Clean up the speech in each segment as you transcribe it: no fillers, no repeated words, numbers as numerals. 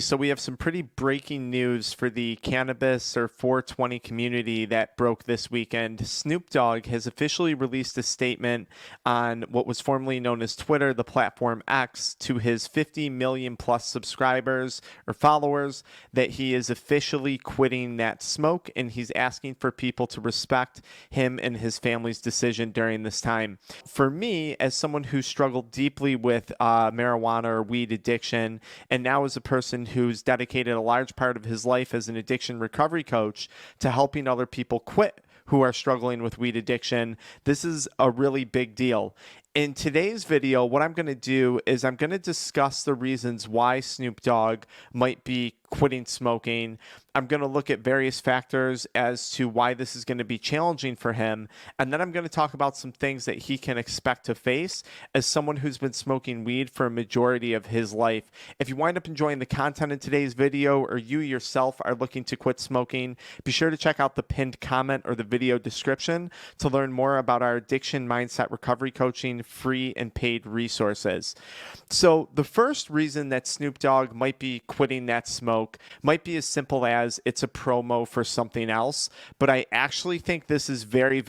So we have some pretty breaking news for the cannabis or 420 community that broke this weekend. Snoop Dogg has officially released a statement on what was formerly known as Twitter, the platform X, to his 50 million plus subscribers or followers that he is officially quitting that smoke, and he's asking for people to respect him and his family's decision during this time. For me, as someone who struggled deeply with marijuana or weed addiction, and now as a person who's dedicated a large part of his life as an addiction recovery coach to helping other people quit who are struggling with weed addiction, this is a really big deal. In today's video, what I'm going to do is I'm going to discuss the reasons why Snoop Dogg might be quitting smoking. I'm going to look at various factors as to why this is going to be challenging for him. And then I'm going to talk about some things that he can expect to face as someone who's been smoking weed for a majority of his life. If you wind up enjoying the content in today's video, or you yourself are looking to quit smoking, be sure to check out the pinned comment or the video description to learn more about our addiction mindset recovery coaching free and paid resources. So the first reason that Snoop Dogg might be quitting that smoke might be as simple as it's a promo for something else, but I actually think this is very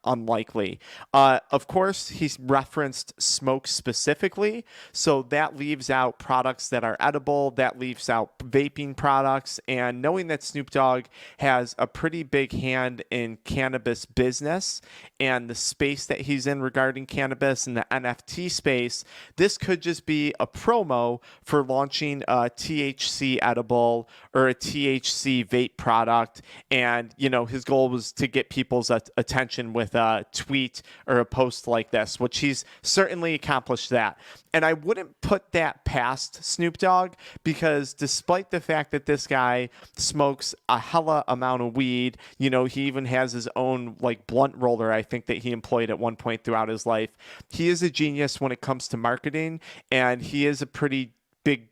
unlikely. Of course, he's referenced smoke specifically, so that leaves out products that are edible, that leaves out vaping products, and knowing that Snoop Dogg has a pretty big hand in cannabis business and the space that he's in regarding cannabis and the NFT space, this could just be a promo for launching a THC edible or a THC vape product, and his goal was to get people's attention with a tweet or a post like this, which he's certainly accomplished that. And I wouldn't put that past Snoop Dogg, because despite the fact that this guy smokes a hella amount of weed, he even has his own blunt roller, I think, that he employed at one point throughout his life. He is a genius when it comes to marketing, and he is a pretty big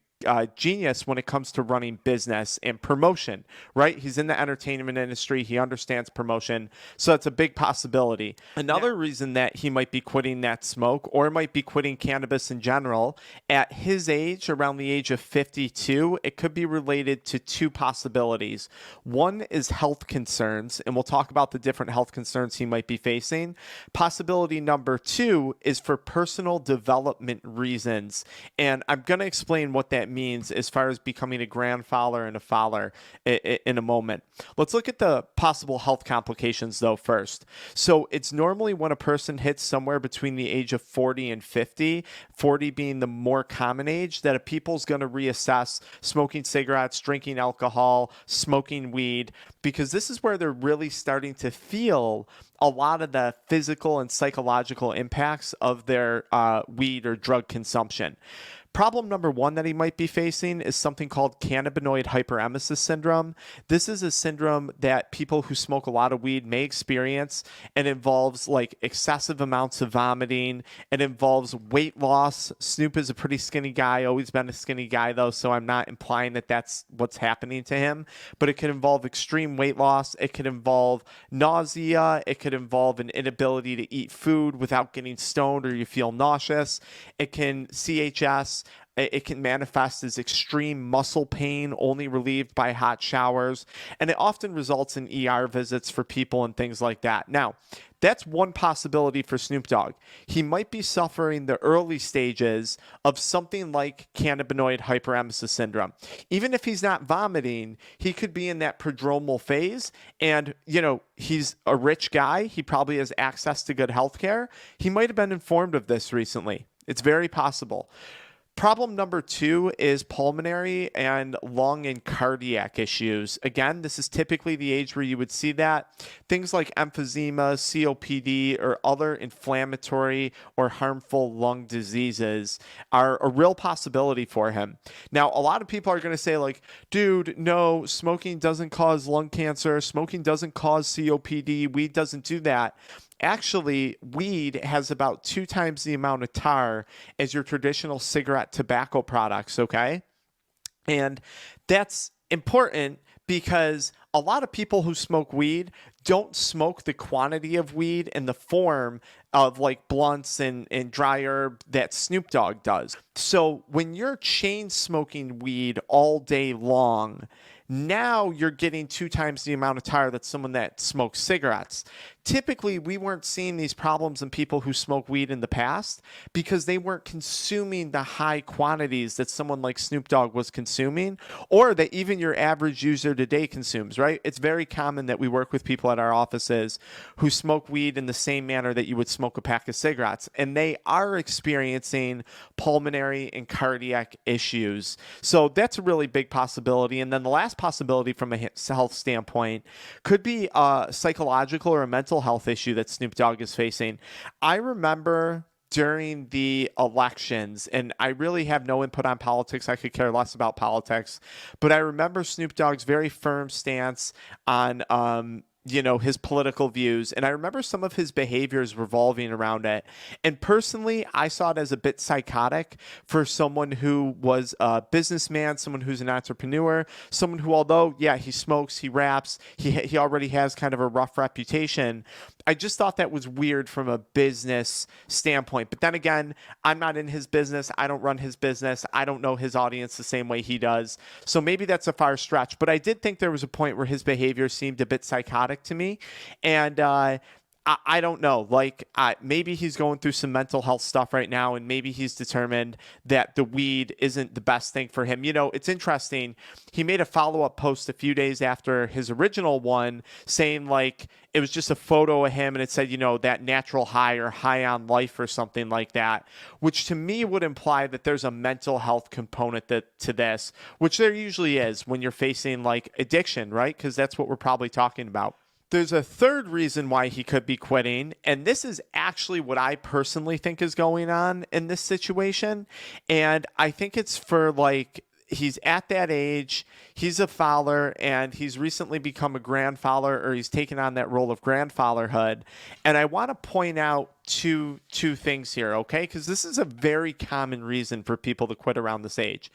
genius when it comes to running business and promotion, right? He's in the entertainment industry. He understands promotion. So it's a big possibility. Another reason that he might be quitting that smoke, or might be quitting cannabis in general, at his age, around the age of 52, it could be related to two possibilities. One is health concerns, and we'll talk about the different health concerns he might be facing. Possibility number two is for personal development reasons. And I'm going to explain what that means as far as becoming a grandfather and a father in a moment. Let's look at the possible health complications though first. So it's normally when a person hits somewhere between the age of 40 and 50, 40 being the more common age, that a people's going to reassess smoking cigarettes, drinking alcohol, smoking weed, because this is where they're really starting to feel a lot of the physical and psychological impacts of their weed or drug consumption. Problem number one that he might be facing is something called cannabinoid hyperemesis syndrome. This is a syndrome that people who smoke a lot of weed may experience, and involves excessive amounts of vomiting. It involves weight loss. Snoop is a pretty skinny guy, always been a skinny guy though, so I'm not implying that that's what's happening to him, but it could involve extreme weight loss. It could involve nausea. It could involve an inability to eat food without getting stoned or you feel nauseous. It can CHS. It can manifest as extreme muscle pain, only relieved by hot showers, and it often results in ER visits for people and things like that. Now, that's one possibility for Snoop Dogg. He might be suffering the early stages of something like cannabinoid hyperemesis syndrome. Even if he's not vomiting, he could be in that prodromal phase, and he's a rich guy. He probably has access to good health care. He might have been informed of this recently. It's very possible. Problem number two is pulmonary and lung and cardiac issues. Again, this is typically the age where you would see that. Things like emphysema, COPD, or other inflammatory or harmful lung diseases are a real possibility for him. Now, a lot of people are going to say dude, no, smoking doesn't cause lung cancer. Smoking doesn't cause COPD. Weed doesn't do that. Actually, weed has about 2 times the amount of tar as your traditional cigarette tobacco products, okay? And that's important because a lot of people who smoke weed don't smoke the quantity of weed in the form of like blunts and dry herb that Snoop Dogg does. So when you're chain smoking weed all day long, now you're getting 2 times the amount of tar that someone that smokes cigarettes. Typically, we weren't seeing these problems in people who smoke weed in the past because they weren't consuming the high quantities that someone like Snoop Dogg was consuming, or that even your average user today consumes, right? It's very common that we work with people at our offices who smoke weed in the same manner that you would smoke a pack of cigarettes, and they are experiencing pulmonary and cardiac issues. So that's a really big possibility. And then the last possibility from a health standpoint could be a psychological or a mental health issue that Snoop Dogg is facing. I remember during the elections, and I really have no input on politics. I could care less about politics, but I remember Snoop Dogg's very firm stance on, his political views. And I remember some of his behaviors revolving around it. And personally, I saw it as a bit psychotic for someone who was a businessman, someone who's an entrepreneur, someone who, although, yeah, he smokes, he raps, he already has kind of a rough reputation. I just thought that was weird from a business standpoint. But then again, I'm not in his business. I don't run his business. I don't know his audience the same way he does. So maybe that's a far stretch. But I did think there was a point where his behavior seemed a bit psychotic to me. And I don't know. Like, maybe he's going through some mental health stuff right now, and maybe he's determined that the weed isn't the best thing for him. You know, it's interesting. He made a follow-up post a few days after his original one saying, like, it was just a photo of him, and it said, that natural high or high on life or something like that, which to me would imply that there's a mental health component to this, which there usually is when you're facing, like, addiction, right? Because that's what we're probably talking about. There's a third reason why he could be quitting, and this is actually what I personally think is going on in this situation. And I think it's for, like, he's at that age, he's a father, and he's recently become a grandfather, or he's taken on that role of grandfatherhood. And I want to point out two things here, okay? Because this is a very common reason for people to quit around this age.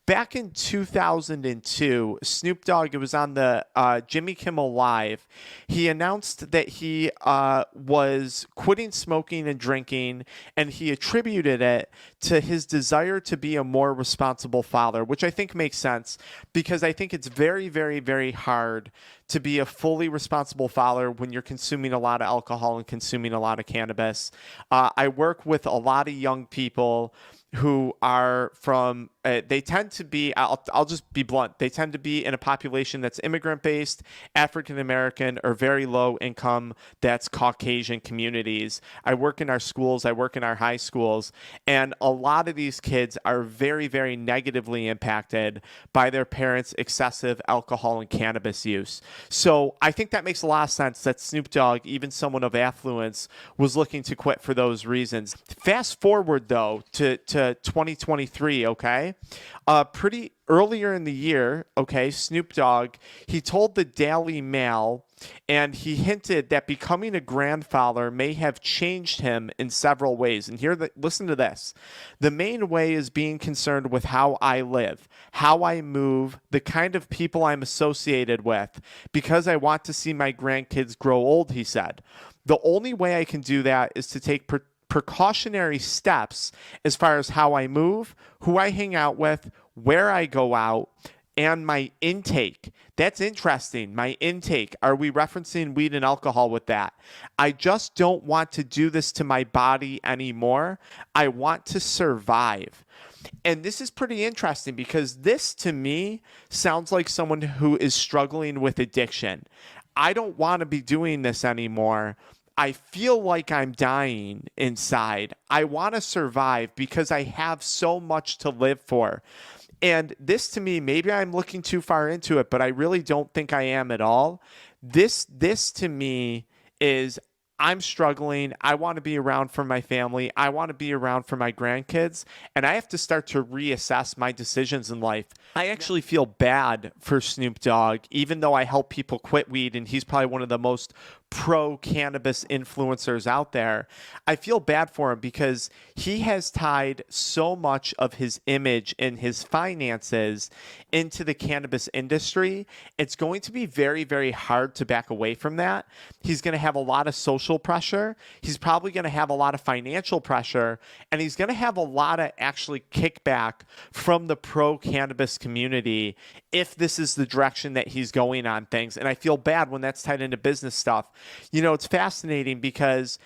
Back in 2002, Snoop Dogg, it was on the Jimmy Kimmel Live, he announced that he was quitting smoking and drinking, and he attributed it to his desire to be a more responsible father, which I think makes sense, because I think it's very, very, very hard to be a fully responsible father when you're consuming a lot of alcohol and consuming a lot of cannabis. I work with a lot of young people who are from, they tend to be, I'll just be blunt, they tend to be in a population that's immigrant-based, African-American, or very low income, that's Caucasian communities. I work in our schools, I work in our high schools, and a lot of these kids are very, very negatively impacted by their parents' excessive alcohol and cannabis use. So I think that makes a lot of sense that Snoop Dogg, even someone of affluence, was looking to quit for those reasons. Fast forward, though, to 2023, okay? Pretty earlier in the year, okay, Snoop Dogg, he told the Daily Mail, and he hinted that becoming a grandfather may have changed him in several ways. And listen to this. The main way is being concerned with how I live, how I move, the kind of people I'm associated with, because I want to see my grandkids grow old, he said. The only way I can do that is to take precautionary steps as far as how I move, who I hang out with, where I go out, and my intake. That's interesting. My intake. Are we referencing weed and alcohol with that? I just don't want to do this to my body anymore. I want to survive. And this is pretty interesting because this, to me, sounds like someone who is struggling with addiction. I don't want to be doing this anymore. I feel like I'm dying inside. I want to survive because I have so much to live for. And this, to me, maybe I'm looking too far into it, but I really don't think I am at all. This to me is, I'm struggling. I want to be around for my family. I want to be around for my grandkids. And I have to start to reassess my decisions in life. I actually feel bad for Snoop Dogg, even though I help people quit weed. And he's probably one of the most pro-cannabis influencers out there, I feel bad for him because he has tied so much of his image and his finances into the cannabis industry. It's going to be very, very hard to back away from that. He's going to have a lot of social pressure. He's probably going to have a lot of financial pressure, and he's going to have a lot of actually kickback from the pro-cannabis community if this is the direction that he's going on things. And I feel bad when that's tied into business stuff. You know, it's fascinating because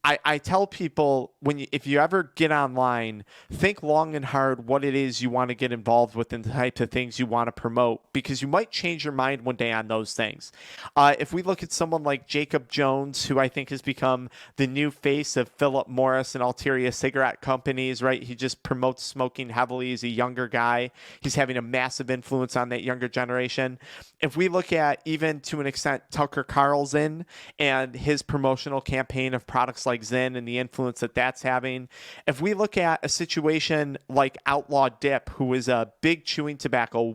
I tell people if you ever get online, think long and hard what it is you want to get involved with and the types of things you want to promote, because you might change your mind one day on those things. If we look at someone like Jacob Jones, who I think has become the new face of Philip Morris and Altaria cigarette companies, right? He just promotes smoking heavily. He's a younger guy. He's having a massive influence on that younger generation. If we look at, even to an extent, Tucker Carlson and his promotional campaign of products like Zen and the influence that that's having. If we look at a situation like Outlaw Dip, who is a big chewing tobacco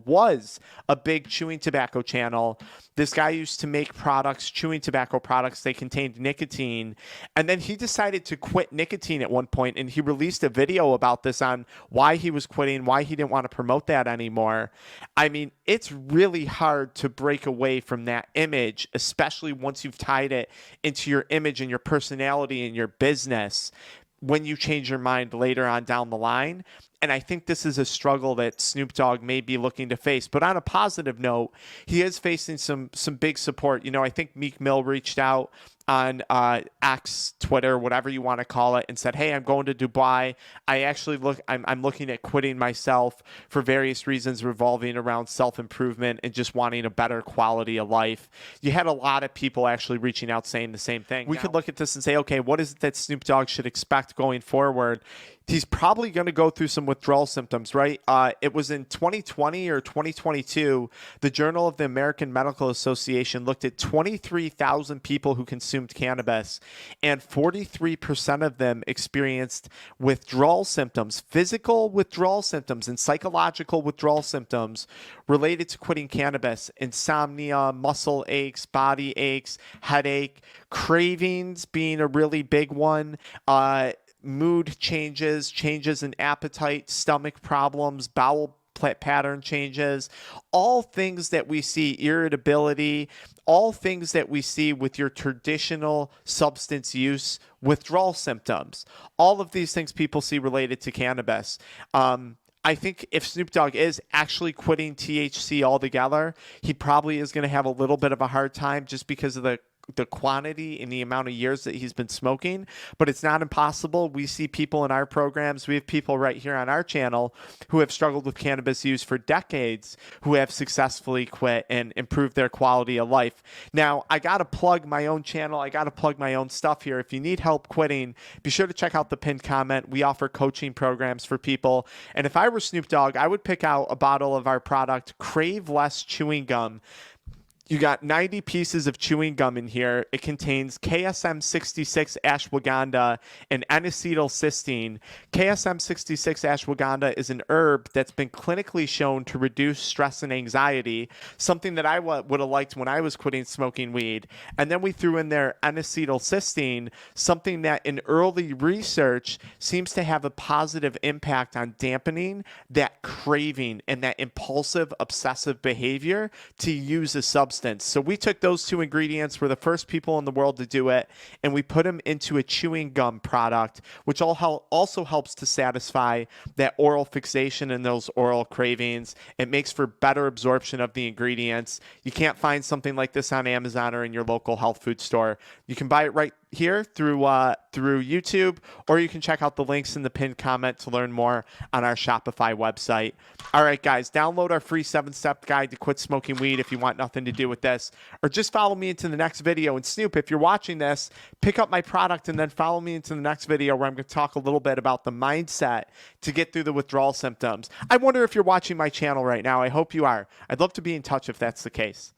channel. This guy used to make products, chewing tobacco products, they contained nicotine. And then he decided to quit nicotine at one point, and he released a video about this on why he was quitting, why he didn't want to promote that anymore. I mean, it's really hard to break away from that image, especially once you've tied it into your image and your personality and your business, when you change your mind later on down the line. And I think this is a struggle that Snoop Dogg may be looking to face. But on a positive note, he is facing some big support. You know, I think Meek Mill reached out on X, Twitter, whatever you want to call it, and said, hey, I'm going to Dubai. I'm looking at quitting myself for various reasons revolving around self-improvement and just wanting a better quality of life. You had a lot of people actually reaching out saying the same thing. We could look at this and say, okay, what is it that Snoop Dogg should expect going forward? He's probably going to go through some withdrawal symptoms, right? It was in 2020 or 2022, the Journal of the American Medical Association looked at 23,000 people who consumed cannabis, and 43% of them experienced withdrawal symptoms, physical withdrawal symptoms and psychological withdrawal symptoms related to quitting cannabis: insomnia, muscle aches, body aches, headache, cravings being a really big one, mood changes in appetite, stomach problems, bowel pattern changes, all things that we see, irritability, all things that we see with your traditional substance use withdrawal symptoms. All of these things people see related to cannabis. I think if Snoop Dogg is actually quitting THC altogether, he probably is going to have a little bit of a hard time just because of the quantity and the amount of years that he's been smoking, but it's not impossible. We see people in our programs. We have people right here on our channel who have struggled with cannabis use for decades, who have successfully quit and improved their quality of life. Now, I got to plug my own channel. I got to plug my own stuff here. If you need help quitting, be sure to check out the pinned comment. We offer coaching programs for people. And if I were Snoop Dogg, I would pick out a bottle of our product, Crave Less Chewing Gum. You got 90 pieces of chewing gum in here. It contains KSM 66 ashwagandha and N-acetylcysteine. KSM 66 ashwagandha is an herb that's been clinically shown to reduce stress and anxiety, something that I would have liked when I was quitting smoking weed. And then we threw in there N-acetylcysteine, something that in early research seems to have a positive impact on dampening that craving and that impulsive, obsessive behavior to use a substance. So we took those two ingredients, we're the first people in the world to do it, and we put them into a chewing gum product, which also helps to satisfy that oral fixation and those oral cravings. It makes for better absorption of the ingredients. You can't find something like this on Amazon or in your local health food store. You can buy it right here through YouTube, or you can check out the links in the pinned comment to learn more on our Shopify website. All right, guys, download our free 7-step guide to quit smoking weed if you want nothing to do with this, or just follow me into the next video. And Snoop, if you're watching this, pick up my product and then follow me into the next video where I'm going to talk a little bit about the mindset to get through the withdrawal symptoms. I wonder if you're watching my channel right now. I hope you are. I'd love to be in touch if that's the case.